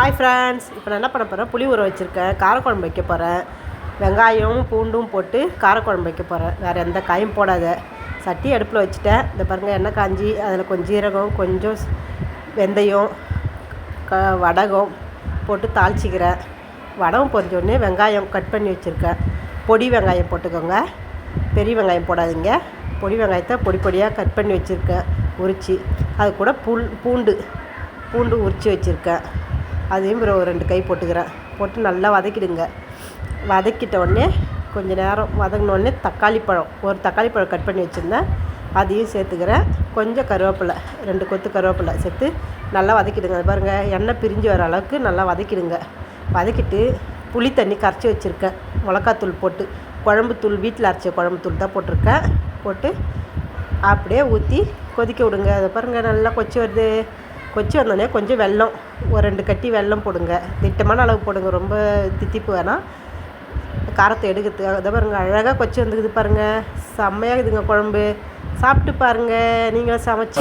Hi friends, இப்போ நான் என்ன பண்ண போகிறேன், புளி ஊற வச்சுருக்கேன். காரக்குழம்பு வைக்க போகிறேன். வெங்காயம் பூண்டும் போட்டு காரக்குழம்பு வைக்க போகிறேன். வேறு எந்த காயும் போடாத. சட்டி அடுப்பில் வச்சுட்டேன். இந்த பாருங்கள், எண்ணெய் காஞ்சி அதில் கொஞ்சம் ஜீரகம், கொஞ்சம் வெந்தயம், வடகம் போட்டு தாளிச்சிக்கிறேன். வடகம் பொரிஞ்சோடனே வெங்காயம் கட் பண்ணி வச்சுருக்கேன். பொடி வெங்காயம் போட்டுக்கோங்க, பெரிய வெங்காயம் போடாதீங்க. பொடி வெங்காயத்தை பொடி பொடியாக கட் பண்ணி வச்சுருக்கேன், உரித்து. அது கூட பூண்டு உரித்து வச்சுருக்கேன். அதையும் ஒரு 2 கை போட்டுக்கிறேன். போட்டு நல்லா வதக்கிடுங்க. வதக்கிட்ட உடனே கொஞ்சம் நேரம் வதங்கினோடனே ஒரு தக்காளி பழம் கட் பண்ணி வச்சுருந்தேன், அதையும் சேர்த்துக்கிறேன். கொஞ்சம் கருவேப்பிலை, 2 கொத்து கருவேப்பிலை சேர்த்து நல்லா வதக்கிடுங்க. அது பாருங்கள், எண்ணெய் பிரிஞ்சு வர அளவுக்கு நல்லா வதக்கிடுங்க. வதக்கிட்டு புளி தண்ணி கரைச்சி வச்சுருக்கேன், மிளகாத்தூள் போட்டு. குழம்புத்தூள், வீட்டில் அரைச்ச குழம்புத்தூள் தான் போட்டிருக்கேன். போட்டு அப்படியே ஊற்றி கொதிக்க விடுங்க. அதை பாருங்கள், நல்லா கொச்சி வருது. கொச்சி வந்தோடனே கொஞ்சம் வெல்லம், ஒரு 2 கட்டி வெல்லம் போடுங்க. திட்டமான அளவு போடுங்க, ரொம்ப தித்திப்பு வேணாம். காரத்தை எடுக்கிறதுக்காக. அதை பாருங்கள், அழகாக கொச்சி வந்துக்குது பாருங்கள். செம்மையாக இருக்குதுங்க குழம்பு. சாப்பிட்டு பாருங்கள், நீங்களும் சமைச்சு